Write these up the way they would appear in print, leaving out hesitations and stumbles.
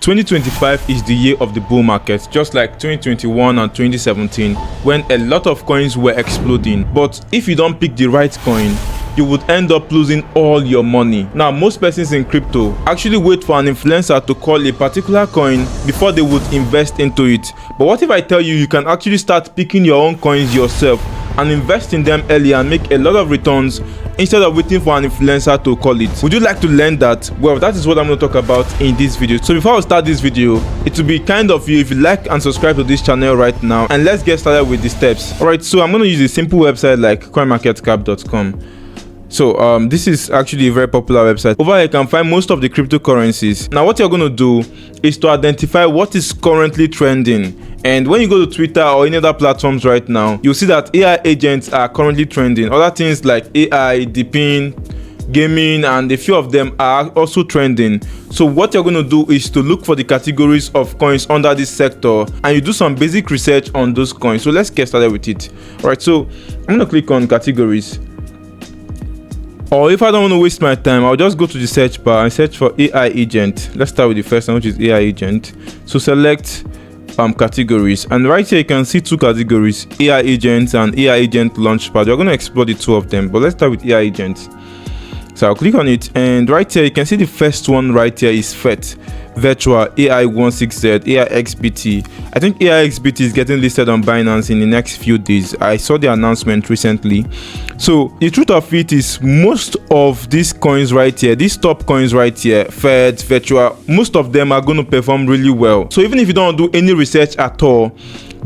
2025 is the year of the bull market, just like 2021 and 2017 when a lot of coins were exploding. But if you don't pick the right coin, you would end up losing all your money. Now, most persons in crypto actually wait for an influencer to call a particular coin before they would invest into it. But what if I tell you can actually start picking your own coins yourself and invest in them early and make a lot of returns instead of waiting for an influencer to call it? Would you like to learn that? Well, that is what I'm going to talk about in this video. So before I start this video, it will be kind of you if you like and subscribe to this channel right now, and let's get started with the steps. Alright, so I'm going to use a simple website like coinmarketcap.com. So this is actually a very popular website. Over here you can find most of the cryptocurrencies. Now what you're going to do is to identify what is currently trending. And when you go to Twitter or any other platforms right now, you'll see that AI agents are currently trending. Other things like AI, DePin, gaming, and a few of them are also trending. So what you're going to do is to look for the categories of coins under this sector, and you do some basic research on those coins. So let's get started with it. All right, so I'm going to click on categories. Or if I don't want to waste my time, I'll just go to the search bar and search for AI agent. Let's start with the first one, which is AI agent. So select categories, and right here you can see two categories, AI agents and AI agent launchpad. We're going to explore the two of them, but let's start with AI agents. So I'll click on it, and right here you can see the first one right here is FET virtual AI16Z AIXBT. I think AIXBT is getting listed on Binance in the next few days. I saw the announcement recently. So the truth of it is, most of these coins right here, these top coins right here, FET, virtual, most of them are going to perform really well. So even if you don't do any research at all,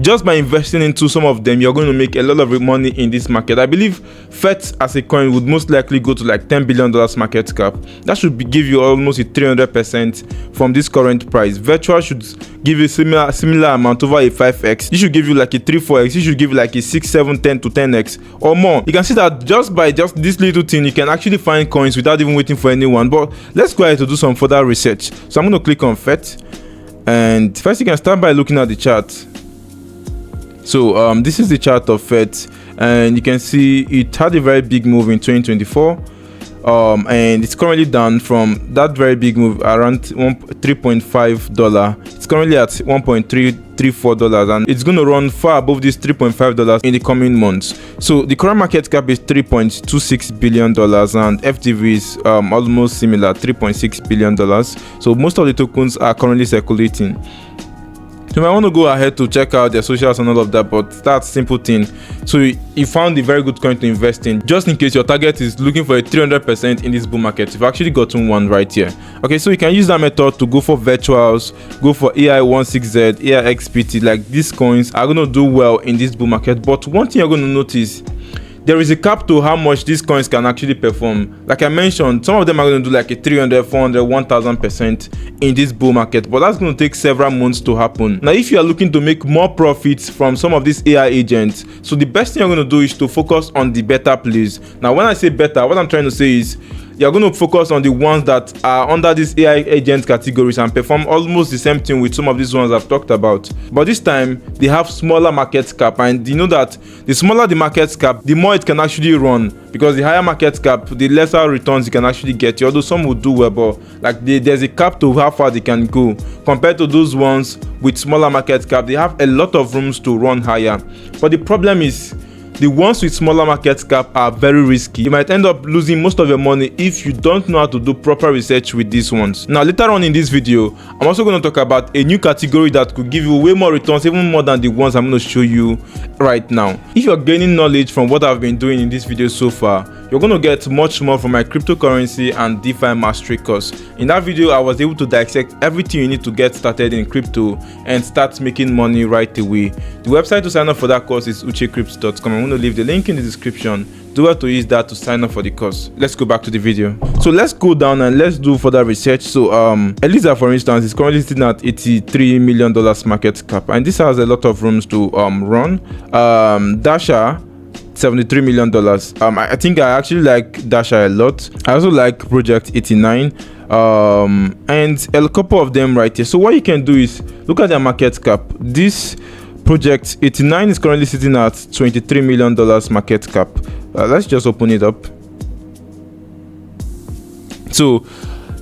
just by investing into some of them, you're going to make a lot of money in this market. I believe FET as a coin would most likely go to like $10 billion market cap. That should give you almost a 300% from this current price. Virtual should give you similar amount over a 5x. This should give you like a 3-4x. This should give you like a 6, 7, 10 to 10x or more. You can see that just by just this little thing, you can actually find coins without even waiting for anyone. But let's go ahead to do some further research. So I'm going to click on FET, and first you can start by looking at the chart. So this is the chart of FET, and you can see it had a very big move in 2024, and it's currently down from that very big move around $3.5. It's currently at $1.334, and it's going to run far above this $3.5 in the coming months. So the current market cap is $3.26 billion, and FTV is almost similar, $3.6 billion. So most of the tokens are currently circulating. You might want to go ahead to check out their socials and all of that, but that's simple thing. So you found a very good coin to invest in, just in case your target is looking for a 300% in this bull market. You've actually gotten one right here. Okay, so you can use that method to go for virtuals, go for AI16Z, AIXBT. Like, these coins are going to do well in this bull market. But one thing you're going to notice, there is a cap to how much these coins can actually perform. Like I mentioned, some of them are going to do like a 300, 400, 1000% in this bull market, but that's going to take several months to happen. Now, if you are looking to make more profits from some of these AI agents, so the best thing you're going to do is to focus on the better plays. Now, when I say better, what I'm trying to say is you're going to focus on the ones that are under these AI agent categories and perform almost the same thing with some of these ones I've talked about. But this time, they have smaller market cap, and you know that the smaller the market cap, the more it can actually run, because the higher market cap, the lesser returns you can actually get. Although some will do well, but like there's a cap to how far they can go. Compared to those ones with smaller market cap, they have a lot of rooms to run higher. But the problem is, the ones with smaller market cap are very risky. You might end up losing most of your money if you don't know how to do proper research with these ones. Now, later on in this video, I'm also going to talk about a new category that could give you way more returns, even more than the ones I'm going to show you right now. If you're gaining knowledge from what I've been doing in this video so far, you're going to get much more from my cryptocurrency and DeFi mastery course. In that video, I was able to dissect everything you need to get started in crypto and start making money right away. The website to sign up for that course is uchecrypto.com. I'm going to leave the link in the description. Do well to use that to sign up for the course. Let's go back to the video. So let's go down and let's do further research. So Eliza, for instance, is currently sitting at $83 million market cap, and this has a lot of rooms to run. Dasha, $73 million. I think I actually like Dasha a lot. I also like Project 89, and a couple of them right here. So what you can do is look at their market cap. This Project 89 is currently sitting at $23 million market cap. Let's just open it up. So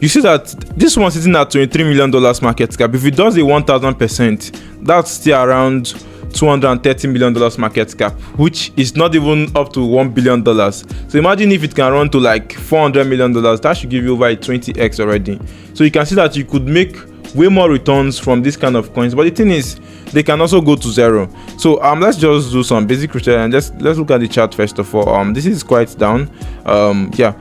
you see that this one sitting at $23 million market cap. If it does a 1000%, that's still around $230 million market cap, which is not even up to $1 billion. So imagine if it can run to like $400 million, that should give you over a 20x already. So you can see that you could make way more returns from this kind of coins. But the thing is, they can also go to zero. So let's just do some basic research and let's look at the chart first of all. This is quite down. Yeah,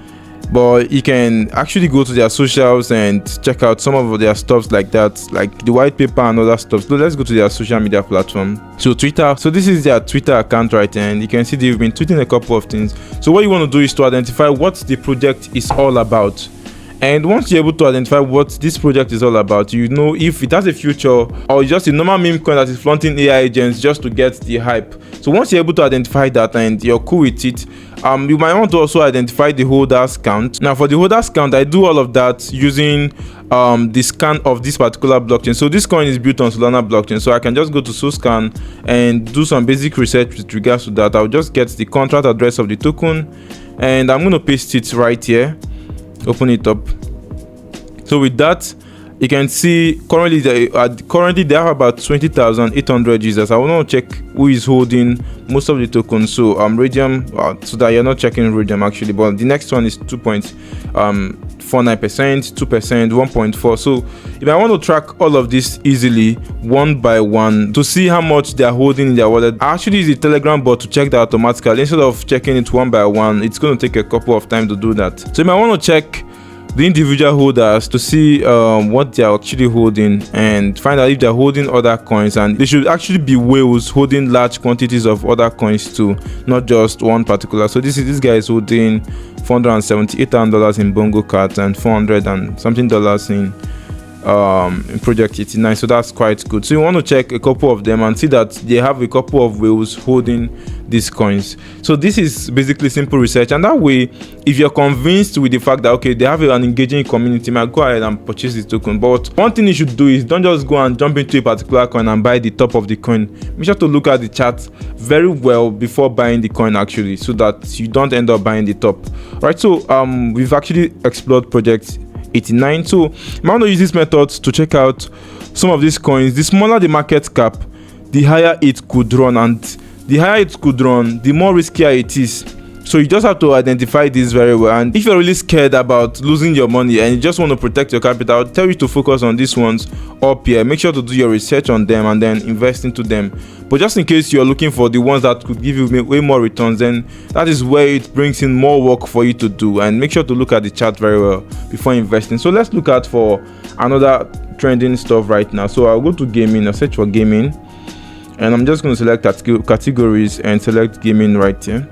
but you can actually go to their socials and check out some of their stuffs like that, like the white paper and other stuff. So let's go to their social media platform. So Twitter. So this is their Twitter account right here, and you can see they've been tweeting a couple of things. So what you want to do is to identify what the project is all about. And once you're able to identify what this project is all about, you know if it has a future or just a normal meme coin that is flaunting AI agents just to get the hype. So once you're able to identify that and you're cool with it, you might want to also identify the holders count. Now for the holders count, I do all of that using the scan of this particular blockchain. So this coin is built on Solana blockchain, so I can just go to SoScan and do some basic research with regards to that. I'll just get the contract address of the token and I'm going to paste it right here. Open it up. So with that, you can see currently they have about 20,800 users. I want to check who is holding most of the tokens. So Radium, so that you're not checking Radium actually, but the next one is 2.49%, 2%, 1.4. So if I want to track all of this easily one by one to see how much they are holding in their wallet, I actually use the Telegram bot to check that automatically. Instead of checking it one by one, it's going to take a couple of time to do that. So you might want to check the individual holders to see what they are actually holding and find out if they're holding other coins, and they should actually be whales holding large quantities of other coins too, not just one particular. So this guy is holding $478,000 in Bongo cards and $400 and something in Project 89. So that's quite good. So you want to check a couple of them and see that they have a couple of whales holding these coins. So this is basically simple research, and that way if you're convinced with the fact that okay, they have an engaging community, you might go ahead and purchase the token. But one thing you should do is don't just go and jump into a particular coin and buy the top of the coin. Make sure to look at the chart very well before buying the coin actually, so that you don't end up buying the top. Right, so we've actually explored Project 89. So I want to use this method to check out some of these coins. The smaller the market cap, the higher it could run, and the higher it could run, the more riskier it is. So you just have to identify this very well. And if you're really scared about losing your money and you just want to protect your capital, I'll tell you to focus on these ones up here. Make sure to do your research on them and then invest into them. But just in case you're looking for the ones that could give you way more returns, then that is where it brings in more work for you to do. And make sure to look at the chart very well before investing. So let's look at for another trending stuff right now. So I'll go to gaming, I'll search for gaming, and I'm just going to select categories and select gaming right here.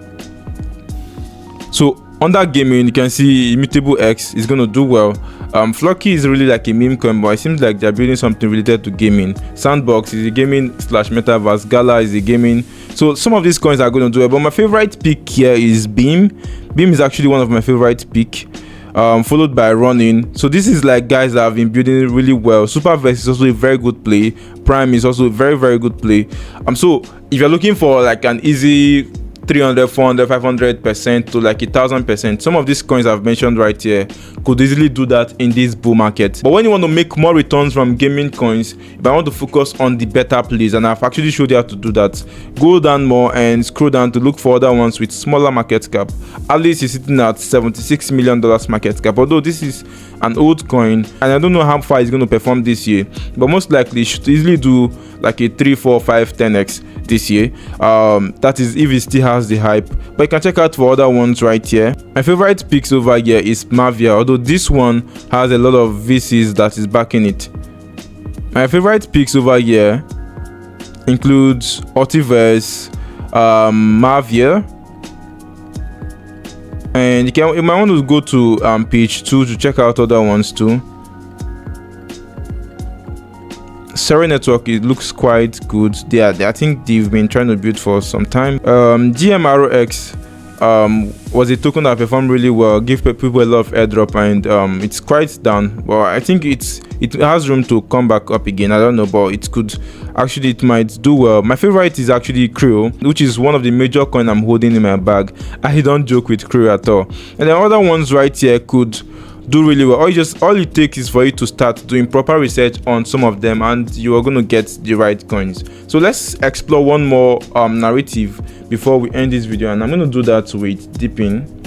So under gaming, you can see Immutable X is going to do well. Flocky is really like a meme coin, but it seems like they're building something related to gaming. Sandbox is a gaming / metaverse. Gala is a gaming. So some of these coins are going to do well, but my favorite pick here is Beam. Beam is actually one of my favorite pick, followed by Running. So this is like guys that have been building really well. Superverse is also a very good play. Prime is also a very good play. So if you're looking for like an easy 300, 400, 500% to like 1,000%, some of these coins I've mentioned right here could easily do that in this bull market. But when you want to make more returns from gaming coins, if I want to focus on the better plays, and I've actually showed you how to do that, go down more and scroll down to look for other ones with smaller market cap. Alice is sitting at $76 million market cap, although this is an old coin and I don't know how far it's going to perform this year, but most likely it should easily do like a 3, 4, 5, 10x this year. That is if it still has the hype. But you can check out for other ones right here. My favorite picks over here is Mavia, although this one has a lot of VCs that is backing it. My favorite picks over here includes Ultiverse, Mavia, and you might want to go to page 2 to check out other ones too. Seri Network, it looks quite good. I think they've been trying to build for some time. GMROX was a token that performed really well, give people a lot of airdrop, and it's quite down, but I think it has room to come back up again. I don't know, but it might do well. My favorite is actually Creo, which is one of the major coins I'm holding in my bag. I don't joke with Creo at all. And the other ones right here could do really well. All it takes is for you to start doing proper research on some of them, and you are going to get the right coins. So let's explore one more narrative before we end this video, and I'm going to do that with DePin.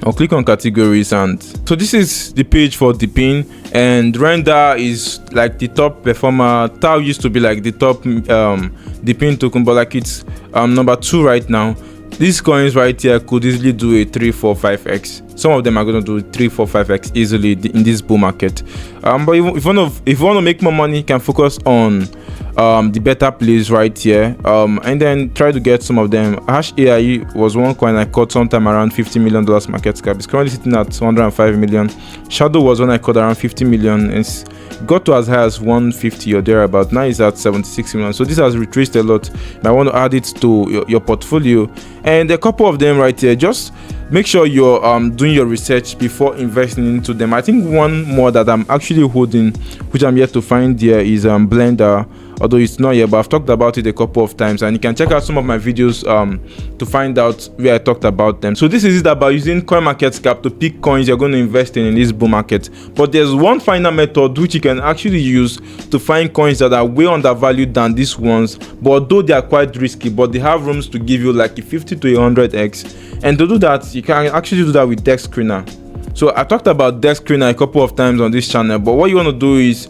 I'll click on categories, and so this is the page for DePin, and Render is like the top performer. Tau used to be like the top DePin token, but like it's number 2 right now. These coins right here could easily do a 3, 4, 5x. Some of them are going to do 3, 4, 5x easily in this bull market. But if you want to make more money, you can focus on the better plays right here, and then try to get some of them. Hash AI was one coin I caught sometime around $50 million market cap. It's currently sitting at 105 million. Shadow was one I caught around 50 million. It's got to as high as 150 or thereabout. Now it's at 76 million. So this has retraced a lot. You might want to add it to your portfolio. And a couple of them right here, just make sure you're doing your research before investing into them. I think one more that I'm actually holding, which I'm yet to find here, is Blender. Although it's not yet, but I've talked about it a couple of times, and you can check out some of my videos to find out where I talked about them. So this is it about using CoinMarketCap to pick coins you're going to invest in this bull market. But there's one final method which you can actually use to find coins that are way undervalued than these ones, but though they are quite risky, but they have rooms to give you like a 50 to 100x. And to do that, you can actually do that with Dexscreener. So I talked about Dexscreener a couple of times on this channel, but what you want to do is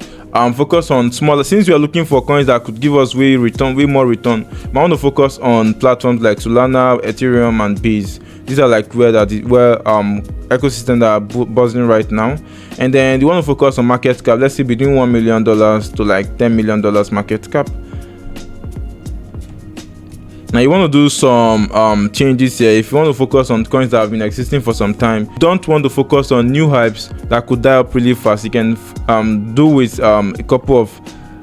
focus on smaller. Since we are looking for coins that could give us way more return, I want to focus on platforms like Solana, Ethereum, and Base. These are like where ecosystems that are buzzing right now. And then you want to focus on market cap. Let's say between $1 million to like $10 million market cap. Now you want to do some changes here. If you want to focus on coins that have been existing for some time, you don't want to focus on new hypes that could die up really fast. You can do with a couple of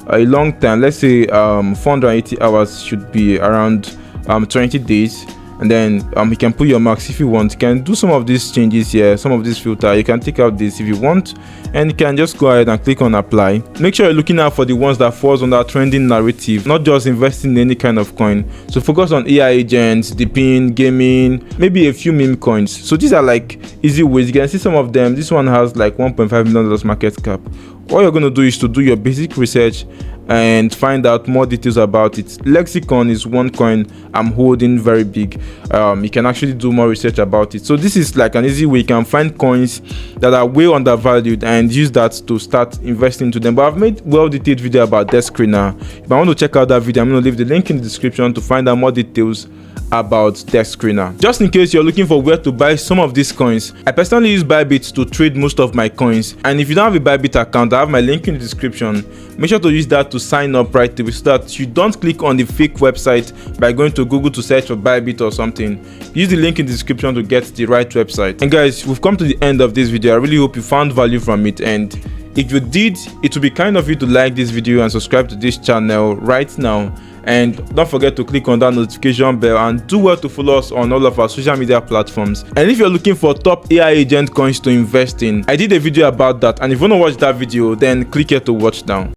a long time. Let's say 480 hours should be around 20 days. And then you can put your marks if you want. You can do some of these changes here, some of this filter. You can take out this if you want, and you can just go ahead and click on apply. Make sure you're looking out for the ones that falls on that trending narrative, not just investing in any kind of coin. So focus on AI agents, DePin, gaming, maybe a few meme coins. So these are like easy ways. You can see some of them. This one has like $1.5 million market cap. All you're going to do is to do your basic research and find out more details about it. Lexicon is one coin I'm holding very big. You can actually do more research about it. So this is like an easy way you can find coins that are way undervalued and use that to start investing into them. But I've made well-detailed video about Dexscreener. If I want to check out that video, I'm going to leave the link in the description to find out more details about Dexscreener. Just in case you're looking for where to buy some of these coins, I personally use Bybit to trade most of my coins, and if you don't have a Bybit account, I have my link in the description. Make sure to use that to sign up right away so that you don't click on the fake website by going to Google to search for Bybit or something. Use the link in the description to get the right website. And guys, we've come to the end of this video. I really hope you found value from it, and if you did, it would be kind of you to like this video and subscribe to this channel right now. And don't forget to click on that notification bell, and do well to follow us on all of our social media platforms. And if you're looking for top AI agent coins to invest in, I did a video about that, and if you want to watch that video, then click here to watch now.